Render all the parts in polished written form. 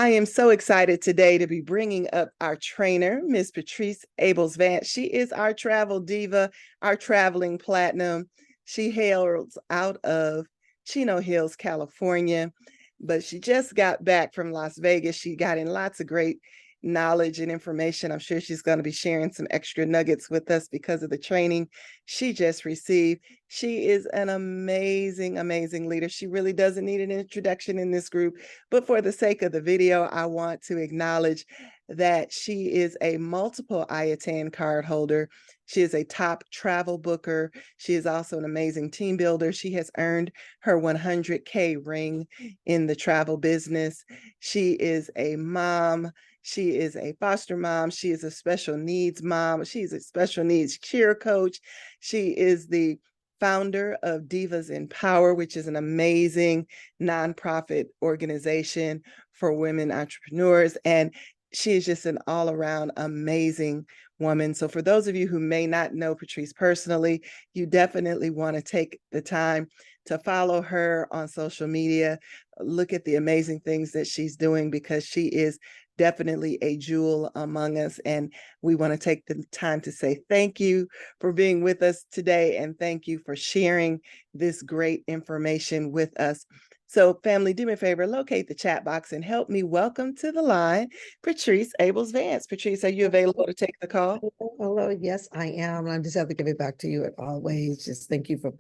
I am so excited today to be bringing up our trainer, Miss Patrice Vance. She is our travel diva, our traveling platinum. She hails out of Chino Hills, California, but she just got back from Las Vegas. She got in lots of great knowledge and information. I'm sure she's going to be sharing some extra nuggets with us because of the training she just received. She is an amazing, amazing leader. She really doesn't need an introduction in this group, but for the sake of the video, I want to acknowledge that she is a multiple IATAN card holder. She is a top travel booker. She is also an amazing team builder. She has earned her 100K ring in the travel business. She is a mom. She is a foster mom. She is a special needs mom. She's a special needs cheer coach. She is the founder of Divas in Power, which is an amazing nonprofit organization for women entrepreneurs. And she is just an all-around amazing woman. So for those of you who may not know Patrice personally, you definitely want to take the time to follow her on social media. Look at the amazing things that she's doing, because she is definitely a jewel among us. And we want to take the time to say thank you for being with us today. And thank you for sharing this great information with us. So family, do me a favor, locate the chat box and help me welcome to the line, Patrice Vance. Patrice, are you available to take the call? Hello, yes, I am. I just have to give it back to you as always. Just thank you for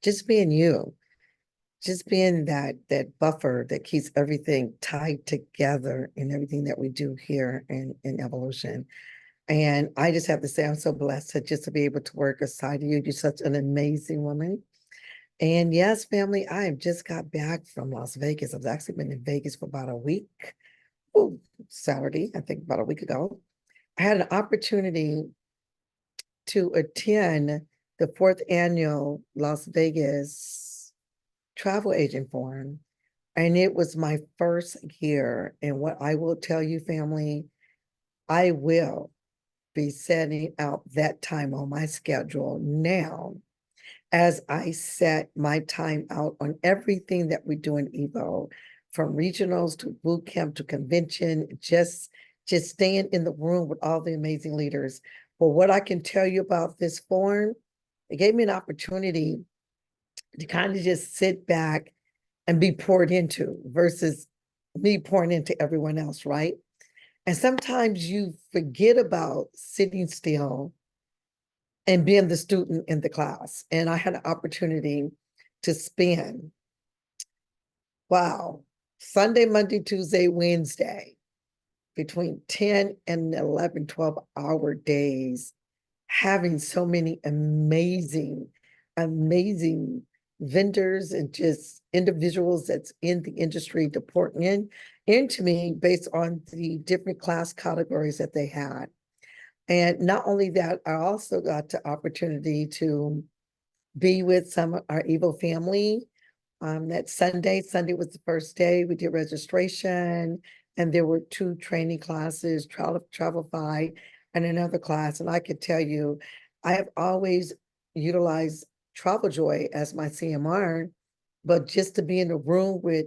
just being you. Just being that buffer that keeps everything tied together in everything that we do here in Evolution. And I just have to say, I'm so blessed to be able to work aside of you. You're such an amazing woman. And yes, family, I have just got back from Las Vegas. I've actually been in Vegas for about a week. Oh, Saturday, I think about a week ago. I had an opportunity to attend the 4th annual Las Vegas Travel Agent Forum. And it was my first year. And what I will tell you, family, I will be setting out that time on my schedule now as I set my time out on everything that we do in Evo, from regionals to boot camp to convention, just staying in the room with all the amazing leaders. But what I can tell you about this forum, it gave me an opportunity to kind of just sit back and be poured into versus me pouring into everyone else, right? And sometimes you forget about sitting still and being the student in the class. And I had an opportunity to spend, wow, Sunday, Monday, Tuesday, Wednesday, between 10 and 11, 12-hour days, having so many amazing, amazing vendors and just individuals that's in the industry to pour into me based on the different class categories that they had. And not only that, I also got the opportunity to be with some of our Evo family. That Sunday was the first day. We did registration, and there were 2 training classes, Travelify, and another class. And I could tell you, I have always utilized Travel Joy as my CMR, but just to be in a room with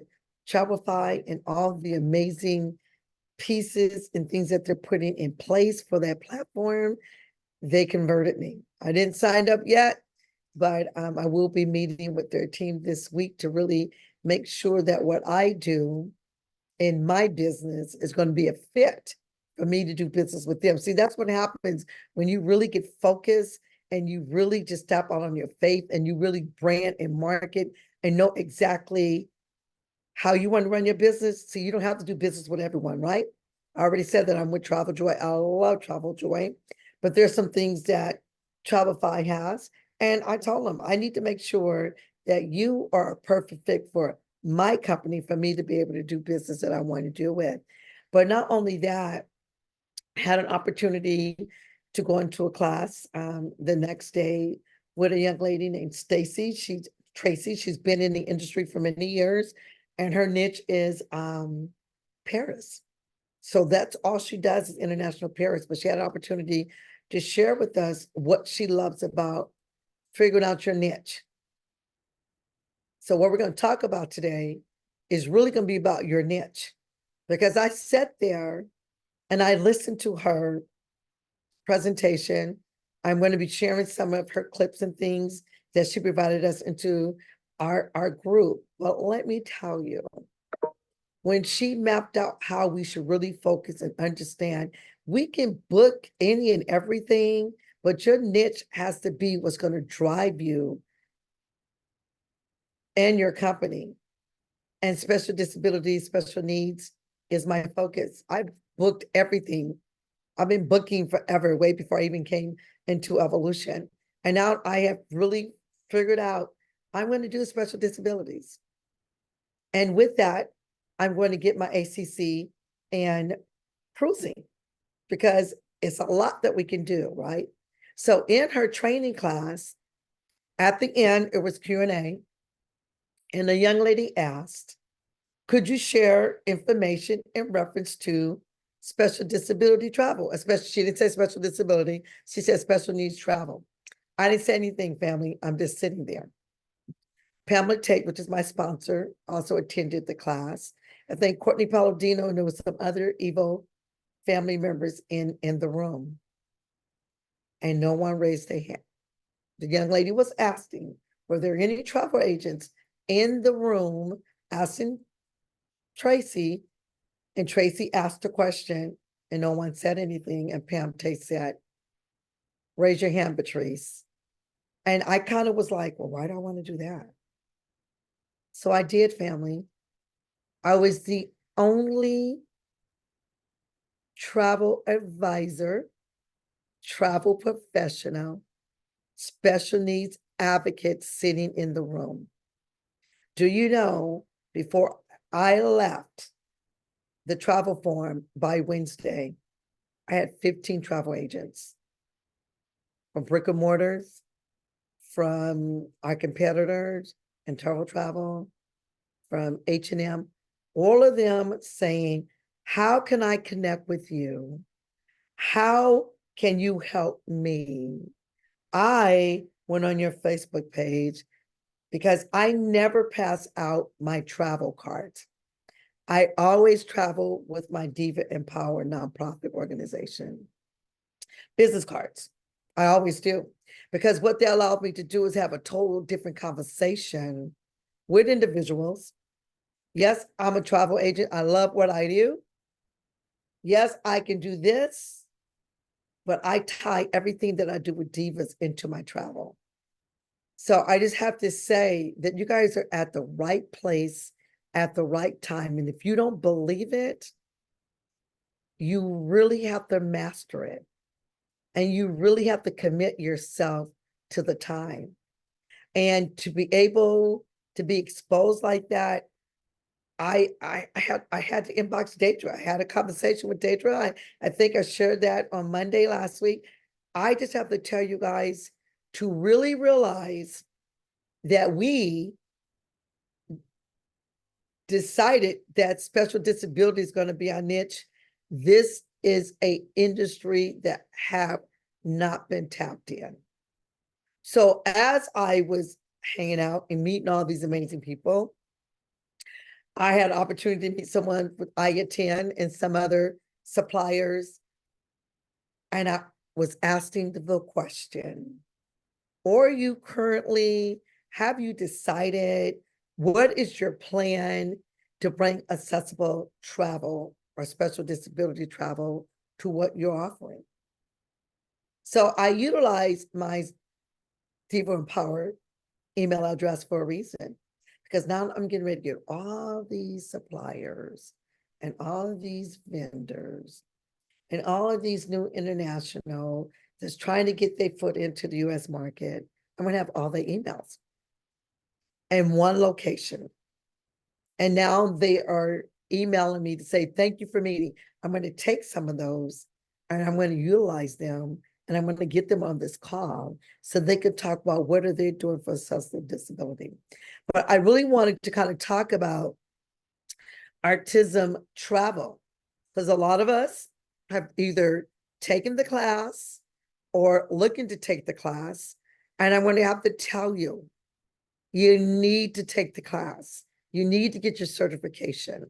Travelify and all the amazing pieces and things that they're putting in place for that platform, they converted me. I didn't sign up yet, but I will be meeting with their team this week to really make sure that what I do in my business is going to be a fit for me to do business with them. See, that's what happens when you really get focused and you really just step out on your faith and you really brand and market and know exactly how you want to run your business. So you don't have to do business with everyone, right? I already said that I'm with Travel Joy. I love Travel Joy, but there's some things that Travelify has. And I told them, I need to make sure that you are a perfect fit for my company for me to be able to do business that I want to do with. But not only that, I had an opportunity to go into a class the next day with a young lady named Stacy. She's Tracy. She's been in the industry for many years, and her niche is Paris. So that's all she does is international Paris. But she had an opportunity to share with us what she loves about figuring out your niche. So what we're going to talk about today is really going to be about your niche. because I sat there and I listened to her presentation. I'm going to be sharing some of her clips and things that she provided us into our group. But let me tell you, when she mapped out how we should really focus and understand, we can book any and everything, but your niche has to be what's going to drive you and your company. And special disabilities, special needs is my focus. I've booked everything. I've been booking forever, way before I even came into evolution. And now I have really figured out I'm going to do special disabilities. And with that, I'm going to get my ACC and cruising, because it's a lot that we can do, right? So in her training class, at the end, it was Q&A, and a young lady asked, could you share information in reference to special disability travel? Especially, she didn't say special disability, she said special needs travel. I didn't say anything, family. I'm just sitting there. Pamela Tate, which is my sponsor, also attended the class. I think Courtney Palladino, and there was some other Evo family members in the room. And no one raised their hand. The young lady was asking, were there any travel agents in the room, asking Tracy, and Tracy asked a question and no one said anything. And Pam Tate said, raise your hand, Patrice. And I kind of was like, well, why do I want to do that? So I did, family. I was the only travel advisor, travel professional, special needs advocate sitting in the room. Do you know, before I left the travel forum by Wednesday, I had 15 travel agents from brick and mortars, from our competitors and Travel, from H&M, all of them saying, how can I connect with you? How can you help me? I went on your Facebook page because I never pass out my travel cards. I always travel with my Diva Empower nonprofit organization business cards. I always do, because what they allowed me to do is have a total different conversation with individuals. Yes, I'm a travel agent. I love what I do. Yes, I can do this, but I tie everything that I do with Divas into my travel. So I just have to say that you guys are at the right place at the right time. And if you don't believe it, you really have to master it. And you really have to commit yourself to the time. And to be able to be exposed like that, I had to inbox Deidre. I had a conversation with Deidre. I think I shared that on Monday last week. I just have to tell you guys to really realize that we decided that special disability is going to be our niche. This is a industry that have not been tapped in. So as I was hanging out and meeting all these amazing people, I had an opportunity to meet someone with IA-10 and some other suppliers. And I was asking the question, or you currently, have you decided what is your plan to bring accessible travel or special disability travel to what you're offering? So I utilized my Diva Empowered email address for a reason, because now I'm getting ready to get all these suppliers and all of these vendors and all of these new international that's trying to get their foot into the US market. I'm going to have all the emails in one location. And now they are emailing me to say, thank you for meeting. I'm going to take some of those and I'm going to utilize them, and I'm going to get them on this call so they could talk about what are they doing for accessible disability. But I really wanted to kind of talk about autism travel, because a lot of us have either taken the class or looking to take the class. And I'm going to have to tell you, you need to take the class. You need to get your certification.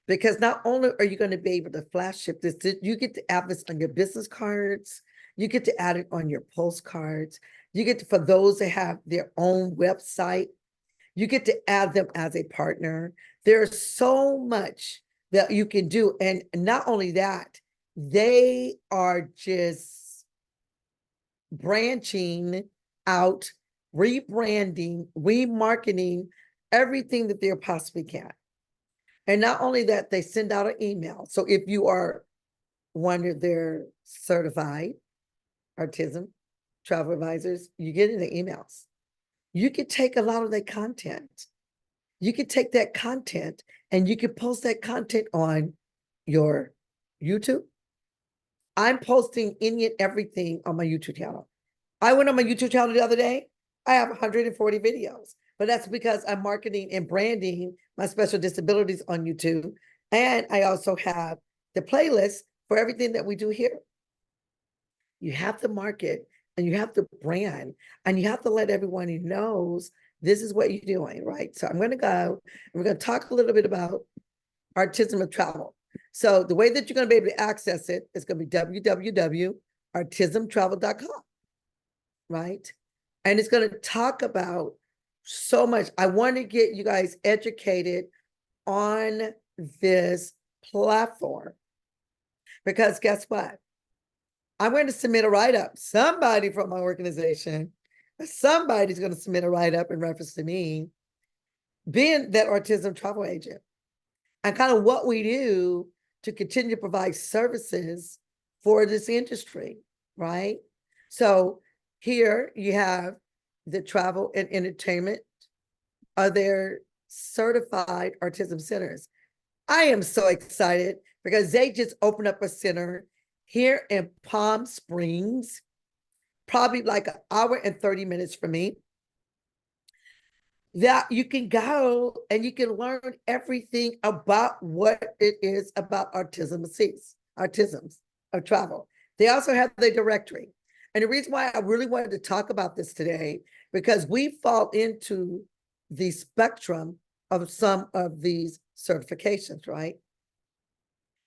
because not only are you going to be able to flash ship this, you get to add this on your business cards, you get to add it on your postcards, you get to, for those that have their own website, you get to add them as a partner. There's so much that you can do. And not only that, they are just branching out, rebranding, remarketing everything that they possibly can. And not only that, they send out an email. So if you are one of their certified autism travel advisors, you get in the emails. You could take a lot of that content. You could take that content and you could post that content on your YouTube. I'm posting any and everything on my YouTube channel. I went on my YouTube channel the other day. I have 140 videos, but that's because I'm marketing and branding my special disabilities on YouTube. And I also have the playlist for everything that we do here. You have to market and you have to brand and you have to let everyone who knows this is what you're doing, right? So I'm going to go and we're going to talk a little bit about autism and travel. So the way that you're going to be able to access it is going to be www.autismtravel.com, right? And it's going to talk about so much. I want to get you guys educated on this platform because guess what? I'm going to submit a write-up. Somebody from my organization, somebody's going to submit a write-up in reference to me being that autism travel agent and kind of what we do to continue to provide services for this industry, right? So here you have the travel and entertainment are their certified autism centers. I am so excited because they just opened up a center here in Palm Springs, probably like an hour and 30 minutes from me, that you can go and you can learn everything about what it is about autisms of travel. They also have the directory. And the reason why I really wanted to talk about this today, because we fall into the spectrum of some of these certifications, right?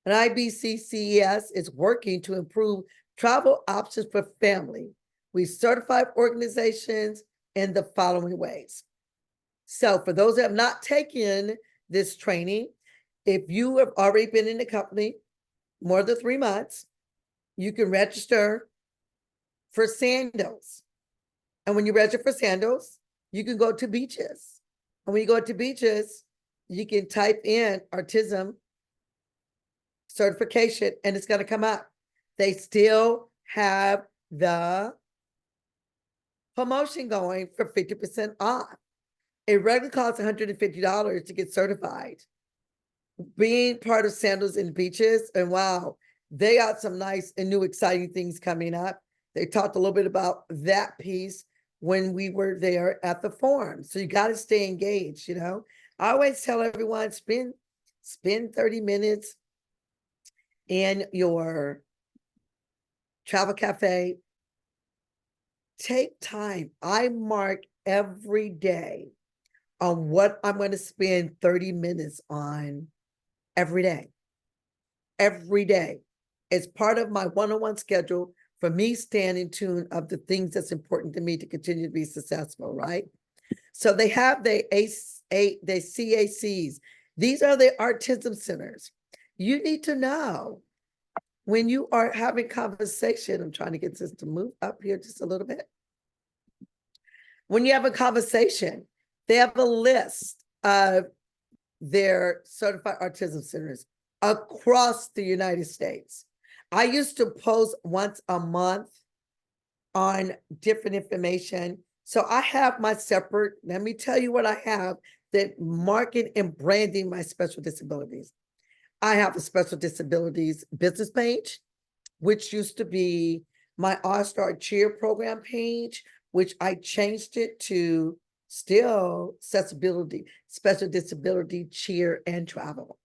And IBCCES is working to improve travel options for family. We certify organizations in the following ways. So for those that have not taken this training, if you have already been in the company more than 3 months, you can register for sandals. And when you register for sandals, you can go to beaches. And when you go to beaches, you can type in autism certification and it's going to come up. They still have the promotion going for 50% off. It regularly costs $150 to get certified. Being part of Sandals and Beaches, and wow, they got some nice and new exciting things coming up. They talked a little bit about that piece when we were there at the forum. So you got to stay engaged, you know. I always tell everyone, spend 30 minutes in your travel cafe. Take time. I mark every day on what I'm going to spend 30 minutes on every day. Every day. It's part of my one-on-one schedule for me staying in tune of the things that's important to me to continue to be successful, right? So they have the CACs. These are the autism centers. You need to know when you are having conversation. I'm trying to get this to move up here just a little bit. When you have a conversation, they have a list of their certified autism centers across the United States. I used to post once a month on different information. So I have my separate, let me tell you what I have, that market and branding my special disabilities. I have a special disabilities business page, which used to be my All-Star Cheer program page, which I changed it to still accessibility, special disability cheer and travel.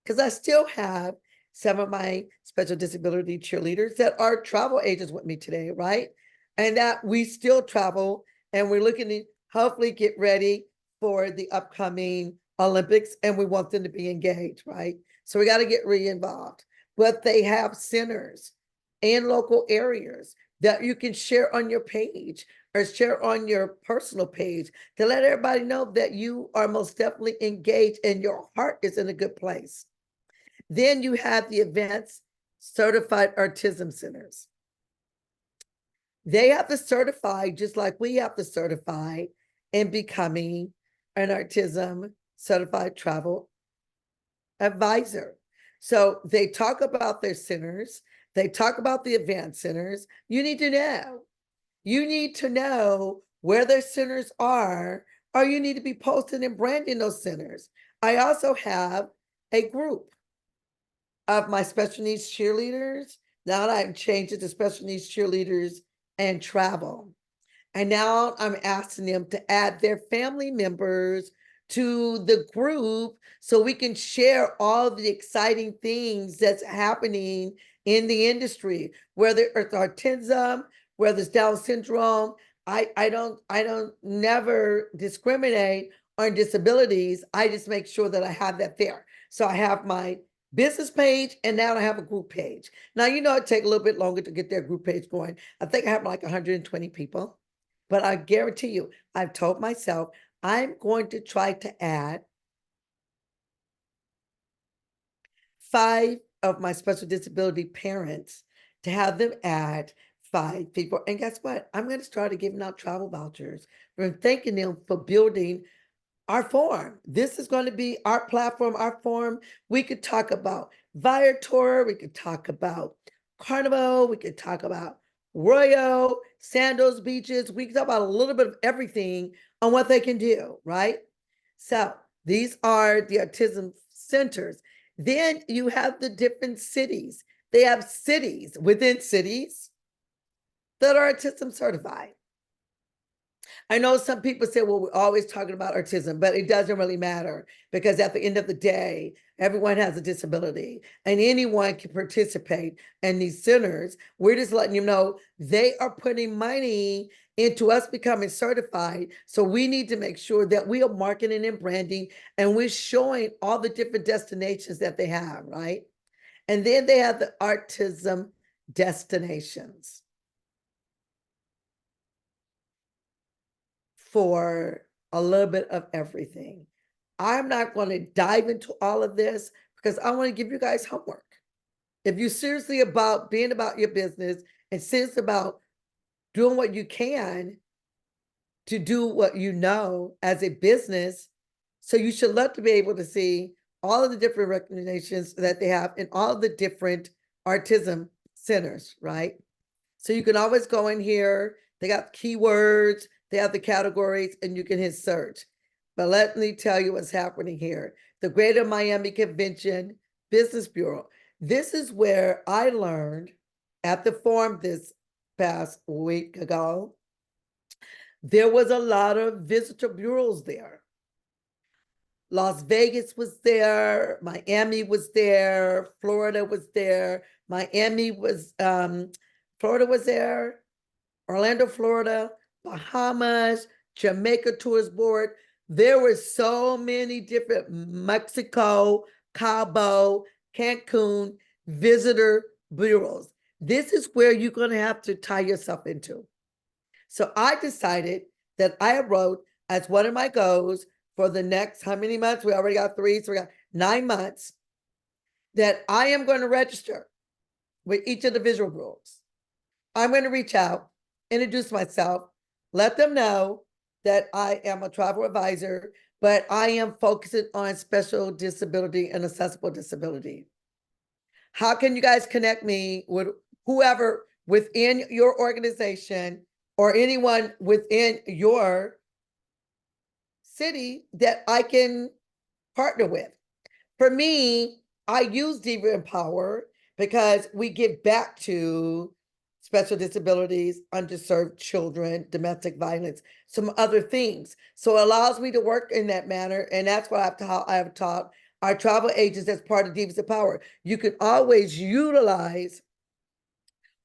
Because I still have some of my special disability cheerleaders that are travel agents with me today, right? And that we still travel and we're looking to hopefully get ready for the upcoming Olympics, and we want them to be engaged, right? So we got to get re-involved. But they have centers in local areas that you can share on your page or share on your personal page to let everybody know that you are most definitely engaged and your heart is in a good place. Then you have the events certified autism centers. They have to certify just like we have to certify in becoming an autism certified travel advisor. So they talk about their centers, they talk about the event centers. You need to know. You need to know where their centers are, or you need to be posting and branding those centers. I also have a group of my special needs cheerleaders. Now I've changed it to special needs cheerleaders and travel. And now I'm asking them to add their family members to the group so we can share all the exciting things that's happening in the industry, whether it's autism, whether it's Down syndrome. I don't never discriminate on disabilities. I just make sure that I have that there. So I have my business page and now I have a group page. Now, you know, it take a little bit longer to get their group page going. I think I have like 120 people. But I guarantee you, I've told myself I'm going to try to add 5 of my special disability parents to have them add 5 people. And guess what? I'm going to start giving out travel vouchers and thanking them for building our forum. This is going to be our platform, our forum. We could talk about Viator, we could talk about Carnival, we could talk about Royal, Sandals Beaches. We can talk about a little bit of everything on what they can do, right? So these are the autism centers. Then you have the different cities. They have cities within cities that are autism certified. I know some people say, well, we're always talking about autism, but it doesn't really matter because at the end of the day, everyone has a disability and anyone can participate in these centers. We're just letting you know they are putting money into us becoming certified. So we need to make sure that we are marketing and branding and we're showing all the different destinations that they have, right? And then they have the autism destinations for a little bit of everything. I'm not going to dive into all of this because I want to give you guys homework. If you're seriously about being about your business and serious about doing what you can to do what you know as a business, so you should love to be able to see all of the different recommendations that they have in all of the different autism centers, right? So you can always go in here. They got keywords, they have the categories, and you can hit search. But let me tell you what's happening here. The Greater Miami Convention Business Bureau. This is where I learned at the forum this past week ago. There was a lot of visitor bureaus there. Las Vegas was there, Miami was there, Florida was there, Miami was, Florida was there, Orlando, Florida, Bahamas, Jamaica Tourist Board. There were so many different Mexico, Cabo, Cancun visitor bureaus. This is where you're going to have to tie yourself into. So I decided that I wrote as one of my goals for the next how many months? We already got 3, so we got 9 months that I am going to register with each of the visual bureaus. I'm going to reach out, introduce myself, let them know that I am a travel advisor, but I am focusing on special disability and accessible disability. How can you guys connect me with whoever within your organization or anyone within your city that I can partner with? For me, I use Diva Empower because we give back to special disabilities, underserved children, domestic violence, some other things. So it allows me to work in that manner. And that's why I have taught our travel agents as part of Divas of Power. You can always utilize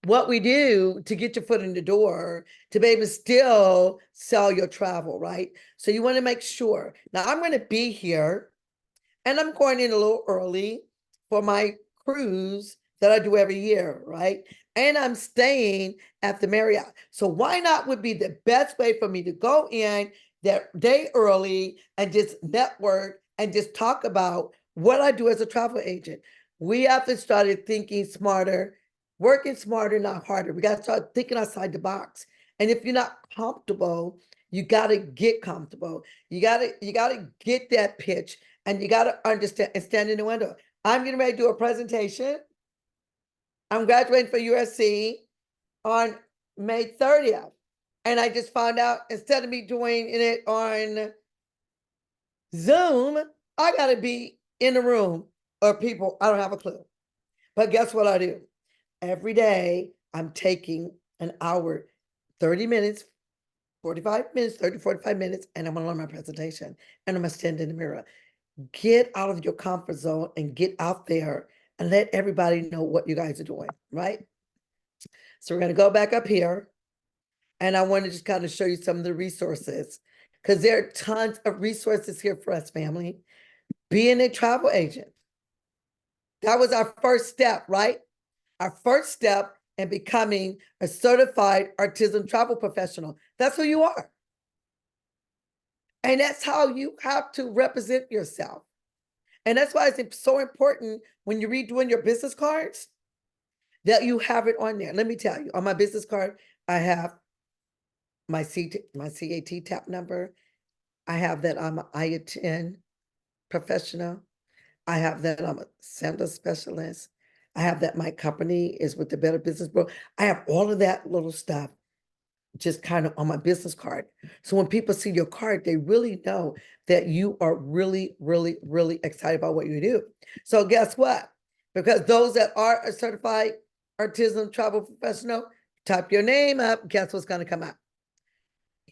what we do to get your foot in the door to be able to still sell your travel, right? So you want to make sure. Now I'm going to be here and I'm going in a little early for my cruise that I do every year, right? And I'm staying at the Marriott. So why not would be the best way for me to go in that day early and just network and just talk about what I do as a travel agent. We have to start thinking smarter, working smarter, not harder. We got to start thinking outside the box. And if you're not comfortable, you got to get comfortable. You got to get that pitch, and you got to understand and stand in the window. I'm getting ready to do a presentation. I'm graduating for USC on May 30th. And I just found out instead of me doing it on Zoom, I got to be in the room or people, I don't have a clue. But guess what I do? Every day I'm taking an hour, 30 minutes, 45 minutes, 30, 45 minutes, and I'm going to learn my presentation and I'm going to stand in the mirror. Get out of your comfort zone and get out there and let everybody know what you guys are doing, right? So we're going to go back up here and I want to just kind of show you some of the resources because there are tons of resources here for us, family. Being a travel agent. That was our first step, right? Our first step in becoming a certified artisan travel professional. That's who you are. And that's how you have to represent yourself. And that's why it's so important when you're redoing your business cards that you have it on there. Let me tell you, on my business card, I have my CAT tap number. I have that I'm an IATN professional. I have that I'm a sender specialist. I have that my company is with the Better Business Bureau. I have all of that little stuff just kind of on my business card. So when people see your card, they really know that you are really, really, really excited about what you do. So guess what? Because those that are a certified artisan travel professional, type your name up, guess what's going to come out?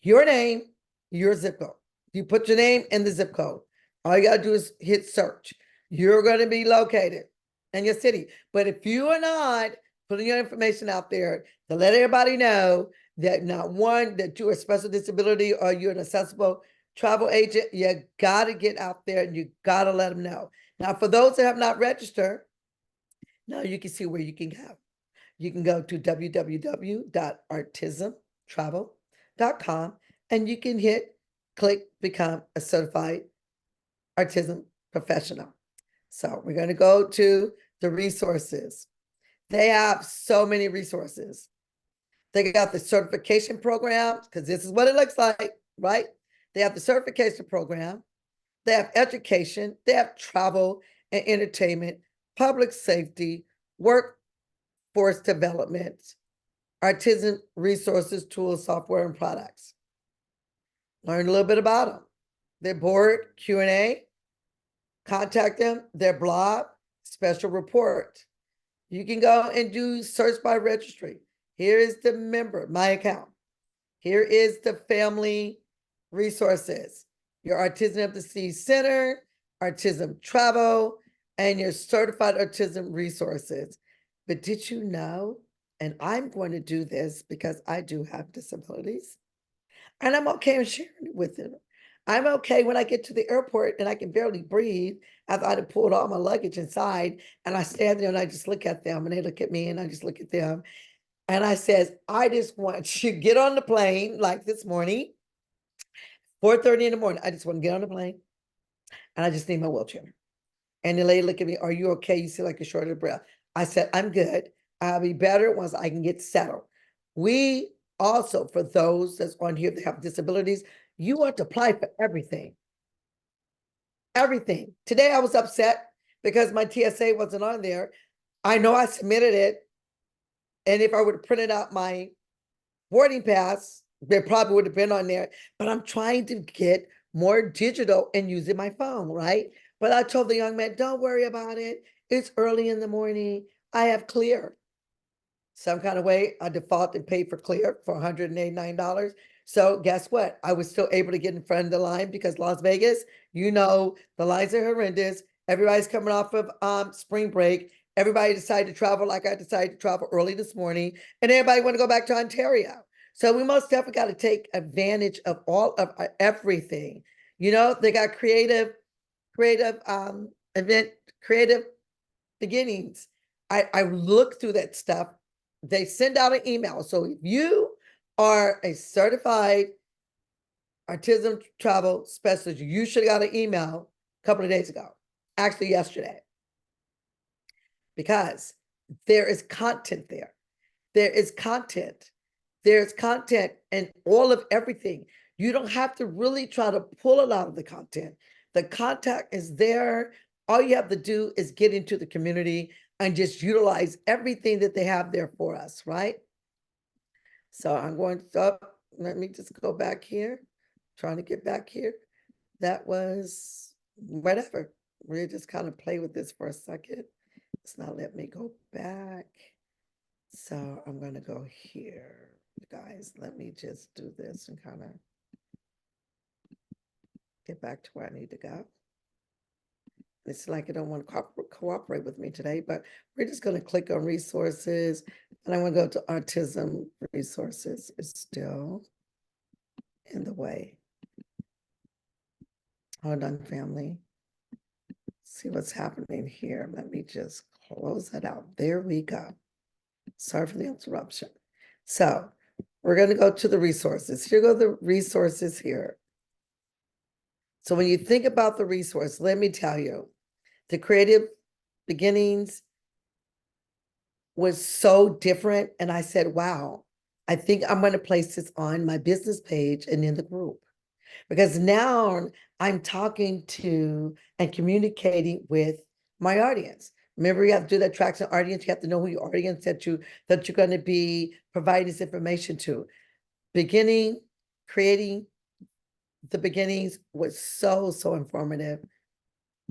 Your name, your zip code. You put your name in the zip code. All you got to do is hit search. You're going to be located in your city. But if you are not putting your information out there to let everybody know that not one, that you're a special disability or you're an accessible travel agent, you got to get out there and you got to let them know. Now, for those that have not registered, now you can see where you can go. You can go to www.artisantravel.com and you can click become a certified artisan professional. So we're going to go to the resources. They have so many resources. They got the certification program, because this is what it looks like, right? They have the certification program. They have education. They have travel and entertainment, public safety, workforce development, artisan resources, tools, software, and products. Learn a little bit about them. Their board, Q&A, contact them, their blog, special report. You can go and do search by registry. Here is the member, my account. Here is the family resources, your Artisan of the Sea Center, Artisan Travel, and your certified artisan resources. But did you know, and I'm going to do this because I do have disabilities, and I'm okay in sharing it with them. I'm okay when I get to the airport and I can barely breathe after I'd pulled all my luggage inside, and I stand there and I just look at them and they look at me and I just look at them. And I says, I just want you to get on the plane like this morning, 4:30 in the morning. I just want to get on the plane and I just need my wheelchair. And the lady looked at me, are you okay? You seem like you're short of breath. I said, I'm good. I'll be better once I can get settled. We also, for those that's on here that have disabilities, you want to apply for everything. Everything. Today I was upset because my TSA wasn't on there. I know I submitted it. And if I would have printed out my boarding pass, they probably would have been on there. But I'm trying to get more digital and using my phone, right? But I told the young man, don't worry about it. It's early in the morning. I have Clear. Some kind of way, I default and paid for Clear for $189. So guess what? I was still able to get in front of the line because Las Vegas, you know, the lines are horrendous. Everybody's coming off of spring break. Everybody decided to travel like I decided to travel early this morning, and everybody want to go back to Ontario. So we most definitely got to take advantage of all of everything. You know, they got creative event, creative beginnings. I look through that stuff. They send out an email. So if you are a certified autism travel specialist, you should have got an email a couple of days ago, actually yesterday, because there is content there. There is content. There's content and all of everything. You don't have to really try to pull a lot of the content. The content is there. All you have to do is get into the community and just utilize everything that they have there for us, right? So I'm going to, let me just go back here, trying to get back here. That was whatever. We'll just kind of play with this for a second. It's not letting me go back. So I'm going to go here. Guys, let me just do this and kind of get back to where I need to go. It's like I don't want to cooperate with me today, but we're just going to click on resources, and I'm going to go to autism resources. It's still in the way. Hold on, family. See what's happening here. Let me just close that out. There we go. Sorry for the interruption. So we're going to go to the resources. Here go the resources here. So when you think about the resource, let me tell you, the creative beginnings was so different. And I said, wow, I think I'm going to place this on my business page and in the group. Because now I'm talking to and communicating with my audience. Remember, you have to do that traction audience. You have to know who your audience that you're going to be providing this information to. Creating the beginnings was so informative.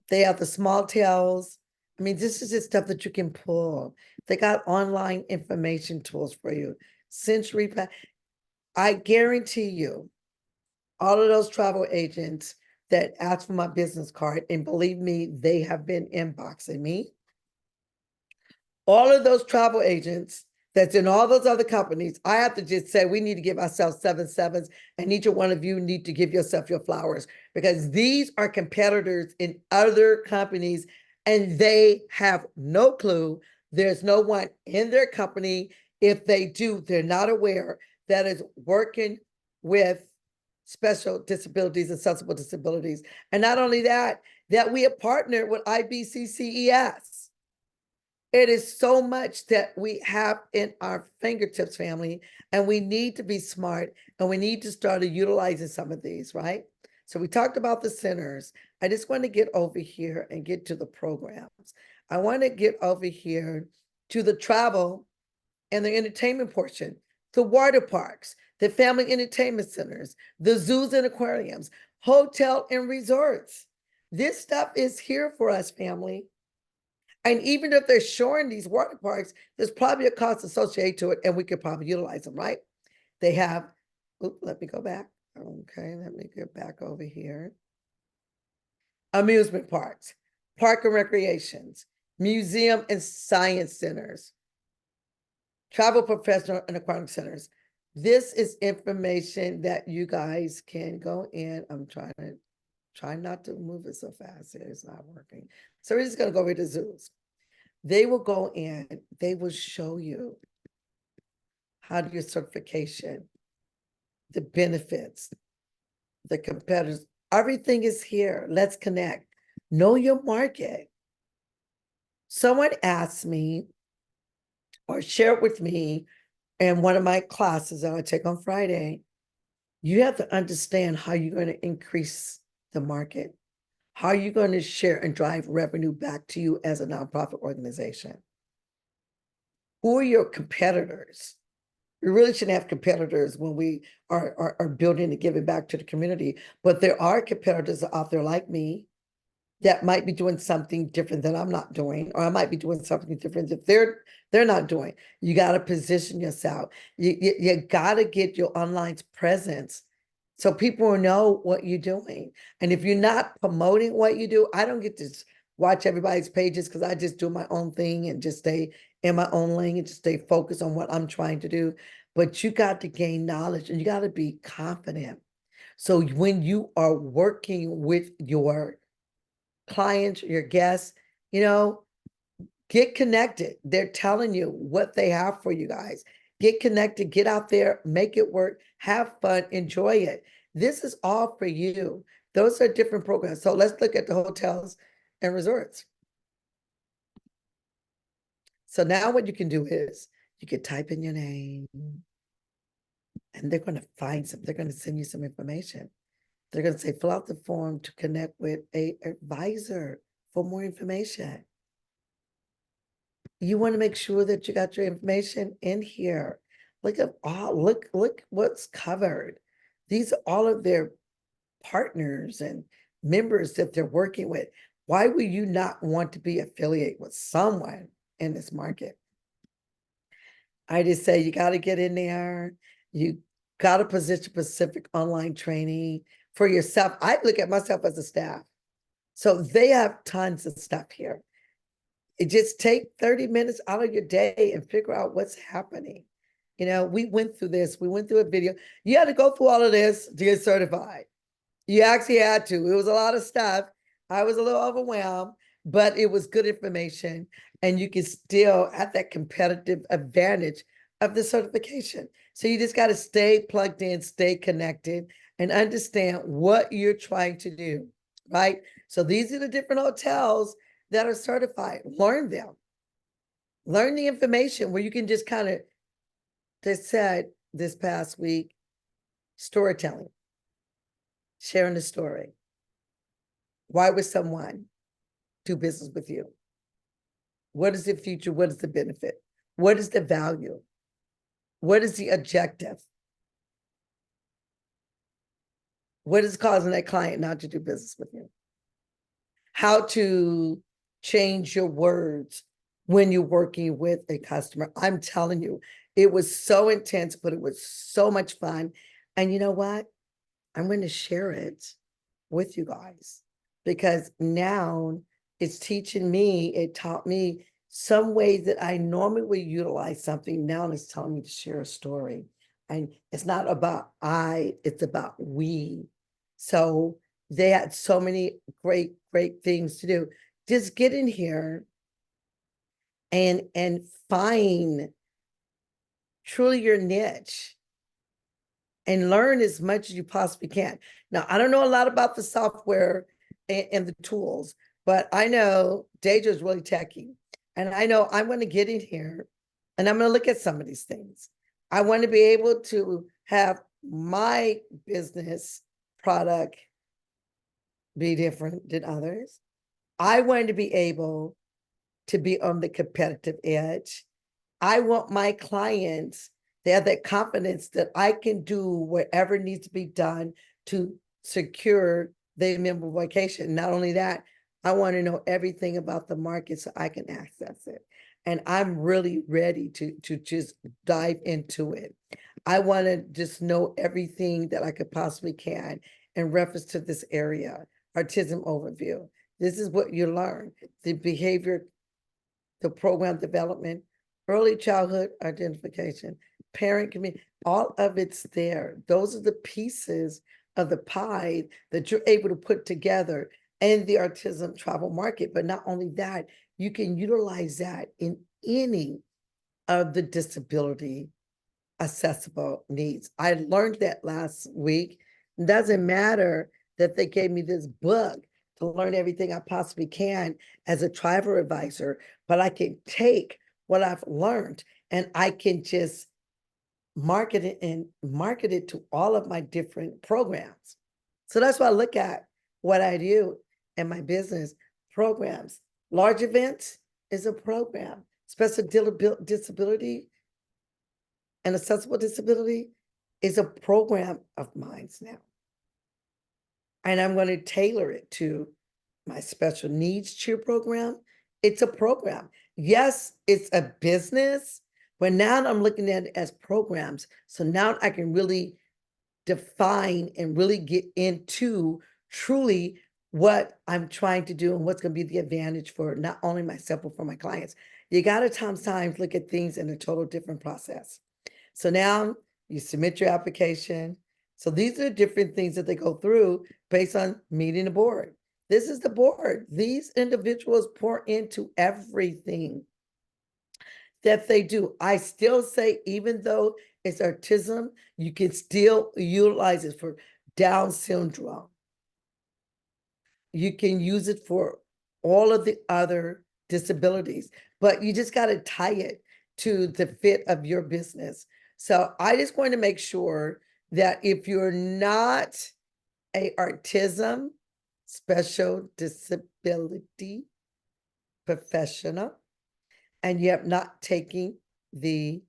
They have the small tales. I mean, this is just stuff that you can pull. They got online information tools for you. Century, I guarantee you, all of those travel agents that asked for my business card, and believe me, they have been inboxing me. All of those travel agents that's in all those other companies, I have to just say, we need to give ourselves 7 sevens, and each one of you need to give yourself your flowers, because these are competitors in other companies, and they have no clue. There's no one in their company, if they do, they're not aware, that is working with special disabilities and sensible disabilities. And not only that, that we have partnered with IBCCES. It is so much that we have in our fingertips, family, and we need to be smart, and we need to start utilizing some of these, right? So we talked about the centers. I just want to get over here and get to the programs. I want to get over here to the travel and the entertainment portion, the water parks, the family entertainment centers, the zoos and aquariums, hotel and resorts. This stuff is here for us, family. And even if they're showing these water parks, there's probably a cost associated to it, and we could probably utilize them, right? They have, let me go back. Okay, let me get back over here. Amusement parks, park and recreations, museum and science centers, travel professional and aquatic centers. This is information that you guys can go in. I'm try not to move it so fast. It's not working. So we're just going to go over to zoos. They will go in, they will show you how to do your certification, the benefits, the competitors. Everything is here. Let's connect. Know your market. Someone asked me or shared with me in one of my classes that I take on Friday, you have to understand how you're going to increase the market. How are you going to share and drive revenue back to you as a nonprofit organization? Who are your competitors? We really shouldn't have competitors when we are building and giving back to the community. But there are competitors out there like me that might be doing something different than I'm not doing, or I might be doing something different that they're not doing. You got to position yourself. You got to get your online presence so people will know what you're doing. And if you're not promoting what you do, I don't get this watch everybody's pages because I just do my own thing and just stay in my own lane and just stay focused on what I'm trying to do. But you got to gain knowledge and you got to be confident. So when you are working with your clients, your guests, you know, get connected. They're telling you what they have for you guys. Get connected, get out there, make it work, have fun, enjoy it. This is all for you. Those are different programs. So let's look at the hotels and resorts. So now what you can do is you can type in your name and they're going to find some, they're going to send you some information. They're going to say, fill out the form to connect with a advisor for more information. You want to make sure that you got your information in here. Look at all, look what's covered. These are all of their partners and members that they're working with. Why would you not want to be affiliated with someone in this market? I just say you got to get in there. You got to position specific online training for yourself. I look at myself as a staff. So they have tons of stuff here. It just take 30 minutes out of your day and figure out what's happening. You know, we went through this. We went through a video. You had to go through all of this to get certified. You actually had to. It was a lot of stuff. I was a little overwhelmed, but it was good information. And you can still have that competitive advantage of the certification. So you just got to stay plugged in, stay connected, and understand what you're trying to do, right? So these are the different hotels that are certified. Learn them. Learn the information where you can just kind of, they said this past week, storytelling, sharing the story. Why would someone do business with you? What is the future? What is the benefit? What is the value? What is the objective? What is causing that client not to do business with you? How to change your words when you're working with a customer. I'm telling you, it was so intense, but it was so much fun. And you know what? I'm going to share it with you guys because now it's teaching me, it taught me some ways that I normally would utilize something. Now it's telling me to share a story. And it's not about I, it's about we. So they had so many great things to do. Just get in here and find truly your niche and learn as much as you possibly can. Now, I don't know a lot about the software and the tools, but I know Deja is really techy. And I know I'm going to get in here and I'm going to look at some of these things. I want to be able to have my business product be different than others. I want to be able to be on the competitive edge. I want my clients to have that confidence that I can do whatever needs to be done to secure their memorable vacation. Not only that, I want to know everything about the market so I can access it. And I'm really ready to just dive into it. I want to just know everything that I could possibly can in reference to this area. Autism overview. This is what you learn. The behavior, the program development, early childhood identification, parent community, all of it's there. Those are the pieces of the pie that you're able to put together in the autism travel market. But not only that, you can utilize that in any of the disability accessible needs. I learned that last week. It doesn't matter that they gave me this book to learn everything I possibly can as a travel advisor, but I can take what I've learned and I can just market it to all of my different programs. So that's why I look at what I do in my business programs. Large events is a program. Special disability and accessible disability is a program of mine now. And I'm going to tailor it to my special needs cheer program. It's a program. Yes, it's a business, but now I'm looking at it as programs. So now I can really define and really get into truly what I'm trying to do and what's going to be the advantage for not only myself, but for my clients. You got to sometimes look at things in a total different process. So now you submit your application. So these are different things that they go through based on meeting the board. This is the board. These individuals pour into everything that they do. I still say, even though it's autism, you can still utilize it for Down syndrome. You can use it for all of the other disabilities, but you just got to tie it to the fit of your business. So I just want to make sure that if you're not a autism special disability professional and you have not taken the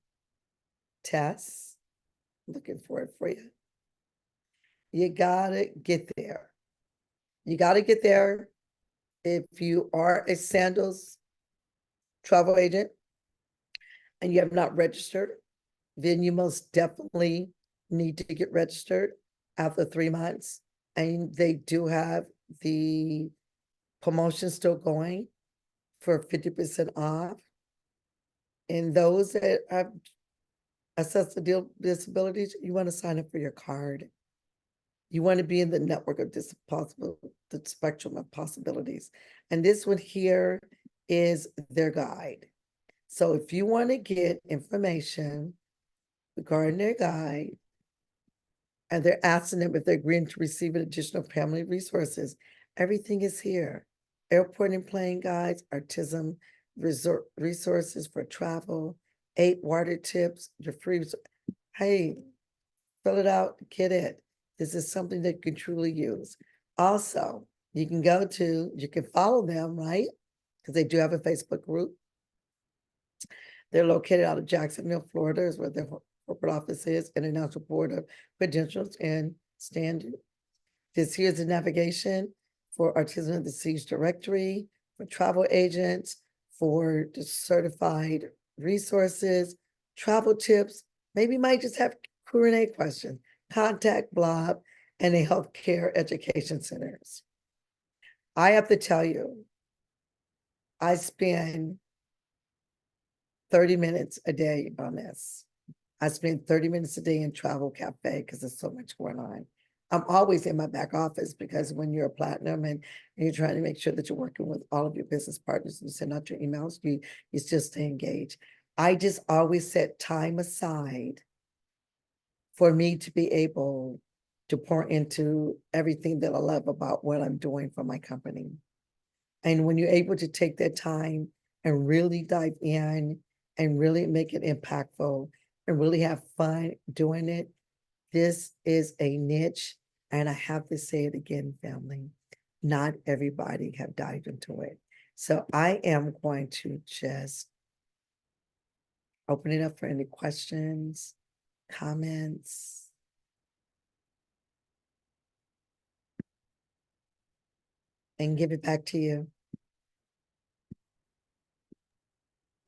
test, looking for it for you, you gotta get there. You gotta get there. If you are a sandals travel agent and you have not registered, then you most definitely need to get registered after 3 months. And they do have the promotion still going for 50% off. And those that have accessible disabilities, you want to sign up for your card. You want to be in the network of this possible, the spectrum of possibilities. And this one here is their guide. So if you want to get information regarding their guide, and they're asking them if they're agreeing to receive additional family resources, everything is here. Airport and plane guides, autism resort resources for travel, 8 water tips, your free. Hey, fill it out, get it. This is something that you can truly use. Also, you can follow them, right? Because they do have a Facebook group. They're located out of Jacksonville, Florida, is where their corporate office is, International Board of Credentials and Standards. This here's the navigation for Autism and Disease Directory, for travel agents, for the certified resources, travel tips. Maybe you might just have Q&A questions, contact Blob, and the healthcare education centers. I have to tell you, I spend 30 minutes a day on this. I spend 30 minutes a day in Travel Cafe because there's so much going on. I'm always in my back office because when you're a platinum and you're trying to make sure that you're working with all of your business partners, you send out your emails, you still stay engaged. I just always set time aside for me to be able to pour into everything that I love about what I'm doing for my company. And when you're able to take that time and really dive in and really make it impactful and really have fun doing it, this is a niche. And I have to say it again, family, not everybody have dived into it. So I am going to just open it up for any questions, comments. And give it back to you.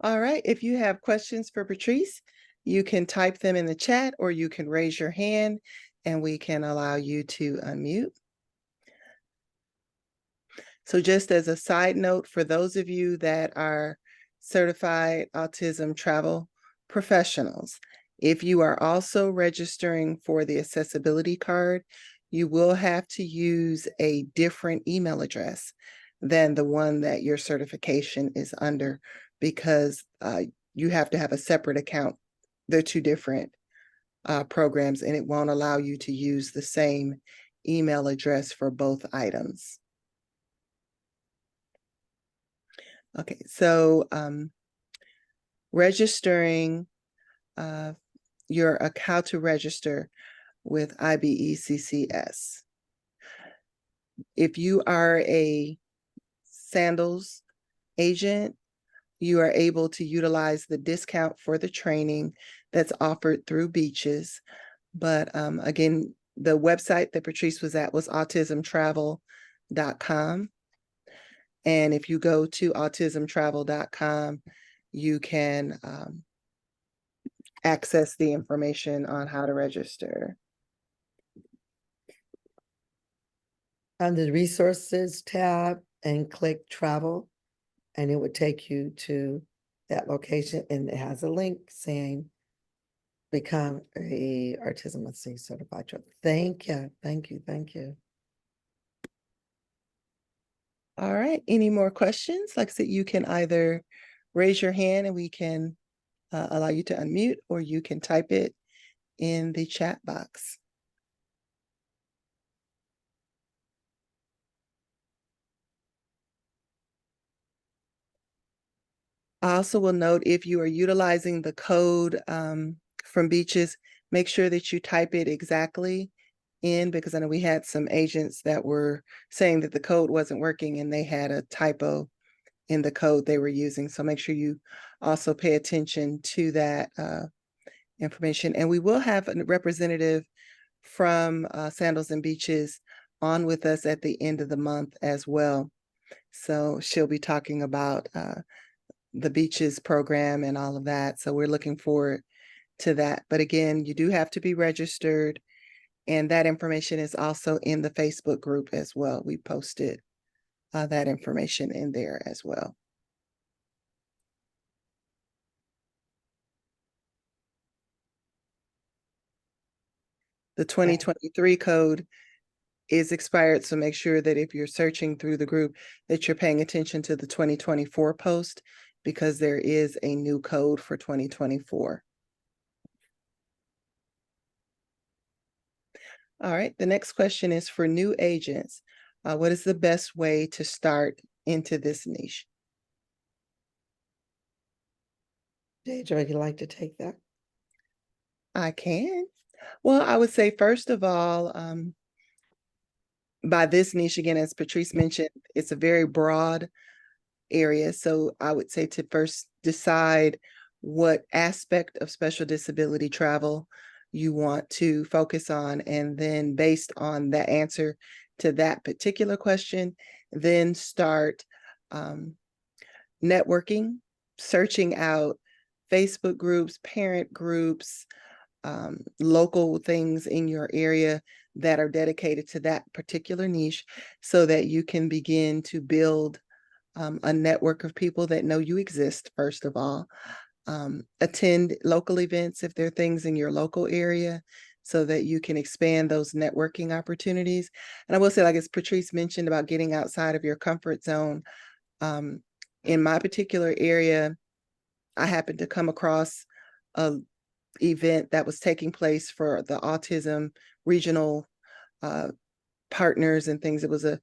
All right. If you have questions for Patrice, you can type them in the chat or you can raise your hand and we can allow you to unmute. So just as a side note, for those of you that are certified autism travel professionals, if you are also registering for the accessibility card, you will have to use a different email address than the one that your certification is under because you have to have a separate account. They're two different programs and it won't allow you to use the same email address for both items. Okay, so registering your account to register with IBECCS. If you are a sandals agent, you are able to utilize the discount for the training that's offered through Beaches. But again, the website that Patrice was at was autismtravel.com. And if you go to autismtravel.com, you can access the information on how to register. on the resources tab and click travel, and it would take you to that location, and it has a link saying become a Autism Assist certified travel. Thank you, thank you, thank you. All right, any more questions? Like I said, you can either raise your hand and we can allow you to unmute, or you can type it in the chat box. I also will note, if you are utilizing the code from Beaches, make sure that you type it exactly in, because I know we had some agents that were saying that the code wasn't working and they had a typo in the code they were using. So make sure you also pay attention to that information. And we will have a representative from Sandals and Beaches on with us at the end of the month as well. So she'll be talking about the Beaches program and all of that. So we're looking forward to that. But again, you do have to be registered, and that information is also in the Facebook group as well. We posted that information in there as well. The 2023 code is expired, so make sure that if you're searching through the group that you're paying attention to the 2024 post, because there is a new code for 2024. All right, the next question is for new agents. What is the best way to start into this niche? Deidre, would you like to take that? I can. Well, I would say, first of all, by this niche, again, as Patrice mentioned, it's a very broad area. So I would say to first decide what aspect of special disability travel you want to focus on. And then based on the answer to that particular question, then start networking, searching out Facebook groups, parent groups, local things in your area that are dedicated to that particular niche, so that you can begin to build a network of people that know you exist, first of all. Attend local events if there are things in your local area, so that you can expand those networking opportunities. And I will say, like as Patrice mentioned about getting outside of your comfort zone, in my particular area, I happened to come across a event that was taking place for the autism regional partners and things. It was a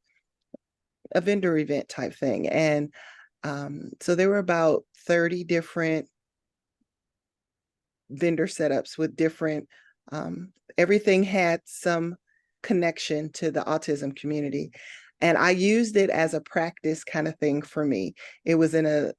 vendor event type thing. And so there were about 30 different vendor setups with different, everything had some connection to the autism community. And I used it as a practice kind of thing for me. It was in a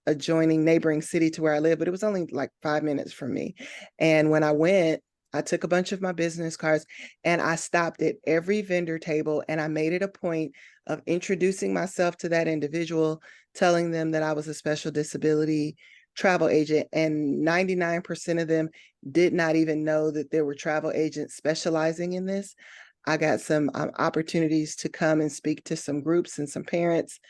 adjoining neighboring city to where I live, but it was only like 5 minutes from me. And when I went, I took a bunch of my business cards and I stopped at every vendor table, and I made it a point of introducing myself to that individual, telling them that I was a special disability travel agent. And 99% of them did not even know that there were travel agents specializing in this. I got some opportunities to come and speak to some groups and some parents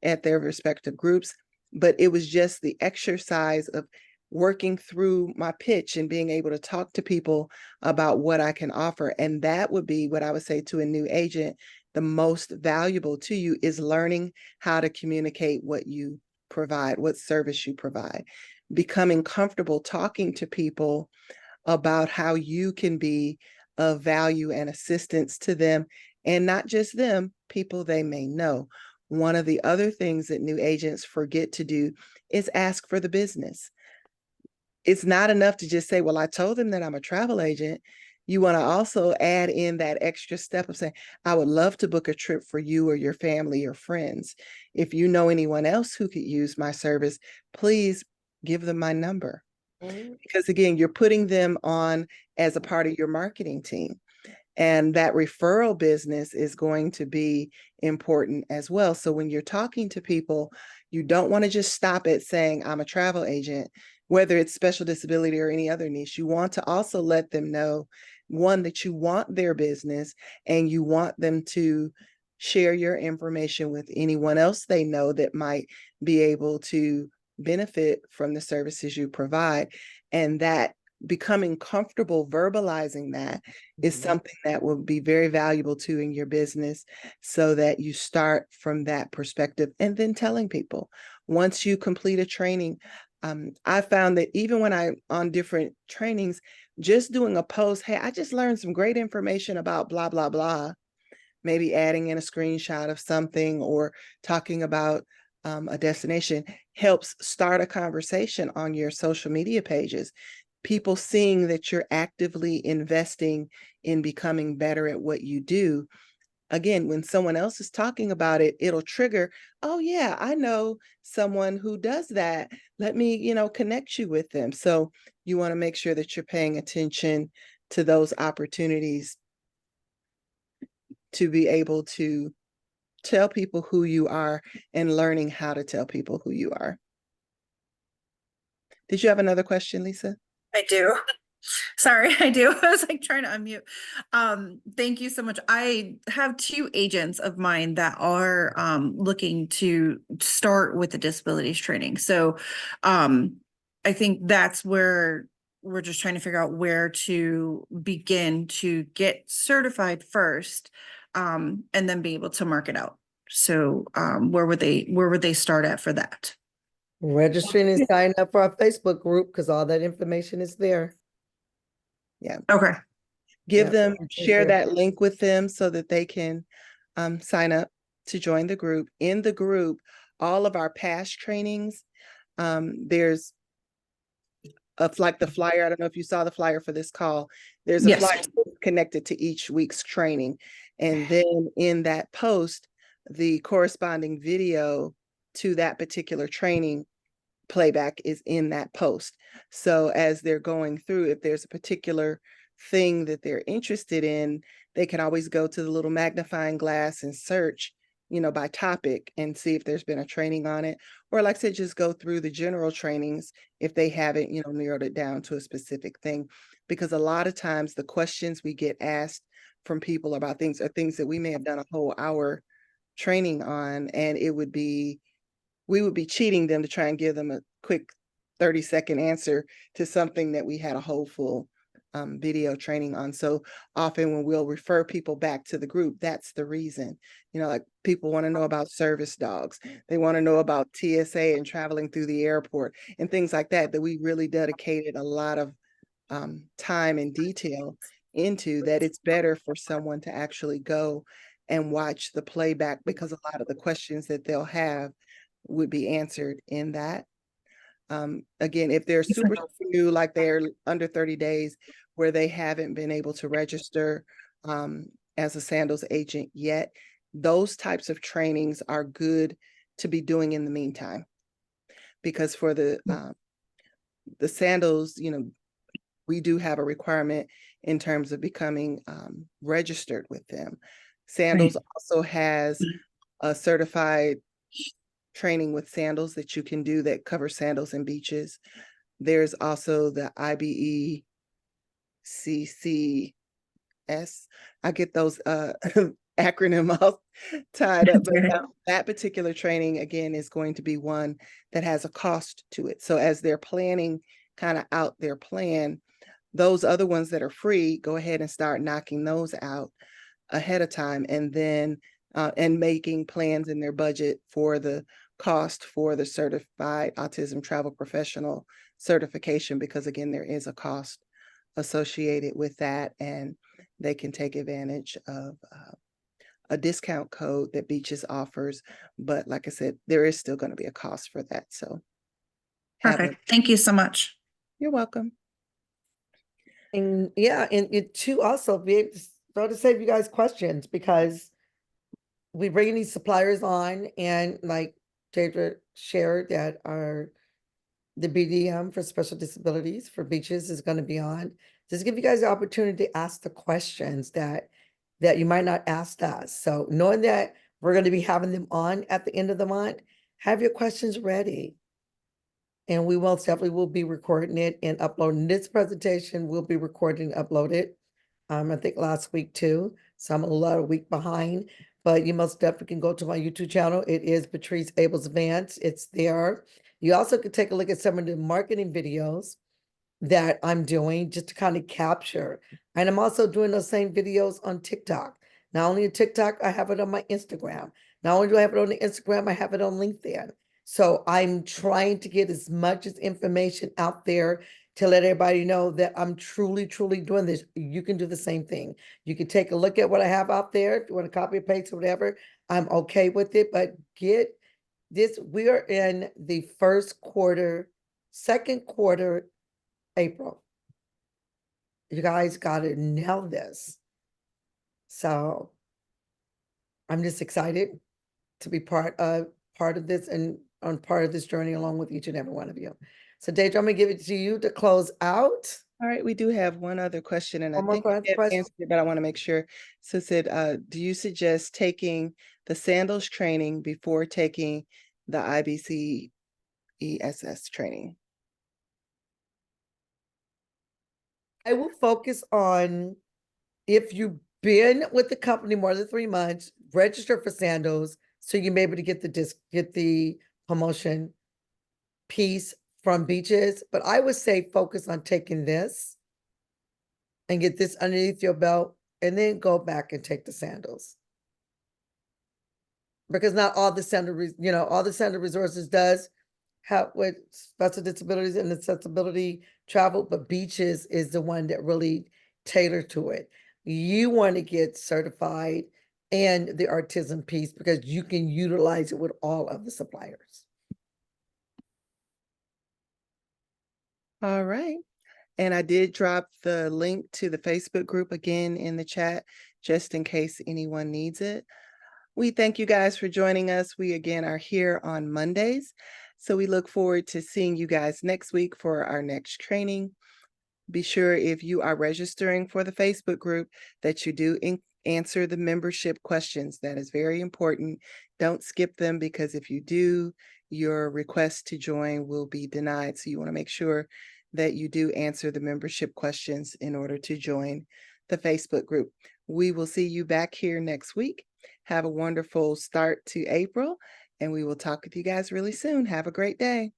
at their respective groups. But it was just the exercise of working through my pitch and being able to talk to people about what I can offer. And that would be what I would say to a new agent. The most valuable to you is learning how to communicate what you provide, what service you provide, becoming comfortable talking to people about how you can be of value and assistance to them, and not just them, people they may know. One of the other things that new agents forget to do is ask for the business. It's not enough to just say, well, I told them that I'm a travel agent. You want to also add in that extra step of saying, I would love to book a trip for you or your family or friends. If you know anyone else who could use my service, please give them my number. Because again, you're putting them on as a part of your marketing team. And that referral business is going to be important as well. So when you're talking to people, you don't want to just stop at saying, I'm a travel agent, whether it's special disability or any other niche. You want to also let them know, one, that you want their business and you want them to share your information with anyone else they know that might be able to benefit from the services you provide. And that becoming comfortable verbalizing that is something that will be very valuable too in your business, so that you start from that perspective and then telling people. Once you complete a training, I found that even when I'm on different trainings, just doing a post, hey, I just learned some great information about blah, blah, blah, maybe adding in a screenshot of something or talking about a destination, helps start a conversation on your social media pages. People seeing that you're actively investing in becoming better at what you do. Again, when someone else is talking about it, it'll trigger, oh yeah, I know someone who does that. Let me, connect you with them. So you want to make sure that you're paying attention to those opportunities to be able to tell people who you are and learning how to tell people who you are. Did you have another question, Lisa? I do. Sorry, I do. I was like trying to unmute. Thank you so much. I have two agents of mine that are looking to start with the disabilities training. So I think that's where we're just trying to figure out where to begin to get certified first, and then be able to market out. So where would they start at for that? Registering and sign up for our Facebook group because all that information is there. Yeah. Okay. Give them, share that link with them so that they can sign up to join the group. In the group, all of our past trainings, there's like the flyer. I don't know if you saw the flyer for this call. There's a flyer connected to each week's training. And then in that post, the corresponding video to that particular training playback is in that post. So as they're going through, if there's a particular thing that they're interested in, they can always go to the little magnifying glass and search, by topic and see if there's been a training on it. Or like I said, just go through the general trainings if they haven't, narrowed it down to a specific thing. Because a lot of times the questions we get asked from people about things are things that we may have done a whole hour training on, and we would be cheating them to try and give them a quick 30-second answer to something that we had a whole full video training on. So often when we'll refer people back to the group, that's the reason. Like people want to know about service dogs. They want to know about TSA and traveling through the airport and things like that, that we really dedicated a lot of time and detail into, that it's better for someone to actually go and watch the playback, because a lot of the questions that they'll have would be answered in that. Again, if they're super new, like they're under 30 days, where they haven't been able to register as a sandals agent yet, those types of trainings are good to be doing in the meantime. Because for the sandals, we do have a requirement in terms of becoming registered with them. Sandals also has a certified training with sandals that you can do that covers sandals and beaches. There's also the IBECCS. I get those acronym all tied up, but that particular training, again, is going to be one that has a cost to it. So as they're planning kind of out their plan, those other ones that are free, go ahead and start knocking those out ahead of time, and then and making plans in their budget for the cost for the certified autism travel professional certification, because again, there is a cost associated with that, and they can take advantage of a discount code that Beaches offers. But like I said, there is still going to be a cost for that. So perfect. Thank you so much. You're welcome. And yeah, and it too also be able to start to save you guys questions, because we bring these suppliers on, and like Jadra shared, that the BDM for special disabilities for Beaches is going to be on. Just give you guys the opportunity to ask the questions that you might not ask us. So knowing that we're going to be having them on at the end of the month, have your questions ready. And we will be recording it and uploading this presentation. We'll be recording and upload it. I think last week too. So I'm a week behind, but you most definitely can go to my YouTube channel. It is Patrice Abels Vance. It's there. You also can take a look at some of the marketing videos that I'm doing just to kind of capture. And I'm also doing those same videos on TikTok. Not only on TikTok, I have it on my Instagram. Not only do I have it on the Instagram, I have it on LinkedIn. So I'm trying to get as much as information out there to let everybody know that I'm truly, truly doing this. You can do the same thing. You can take a look at what I have out there. If you want to copy and paste or whatever, I'm okay with it. But get this, we are in the first quarter, second quarter, April. You guys got to nail this. So I'm just excited to be part of this and on part of this journey along with each and every one of you. So Deidre, I'm gonna give it to you to close out. All right, we do have one other question, and I One more think you have question. answered it, but I want to make sure. So it said, do you suggest taking the sandals training before taking the IBC ESS training? I will focus on if you've been with the company more than 3 months, register for sandals so you may be able to get the promotion piece from beaches. But I would say focus on taking this and get this underneath your belt and then go back and take the sandals. Because not all the all the sandal resources does help with special disabilities and accessibility travel, but beaches is the one that really tailored to it. You want to get certified and the artisan piece because you can utilize it with all of the suppliers. All right. And I did drop the link to the Facebook group again in the chat, just in case anyone needs it. We thank you guys for joining us. We again are here on Mondays. So we look forward to seeing you guys next week for our next training. Be sure if you are registering for the Facebook group that you do answer the membership questions. That is very important. Don't skip them because if you do, your request to join will be denied. So you want to make sure that you do answer the membership questions in order to join the Facebook group. We will see you back here next week. Have a wonderful start to April, and we will talk with you guys really soon. Have a great day.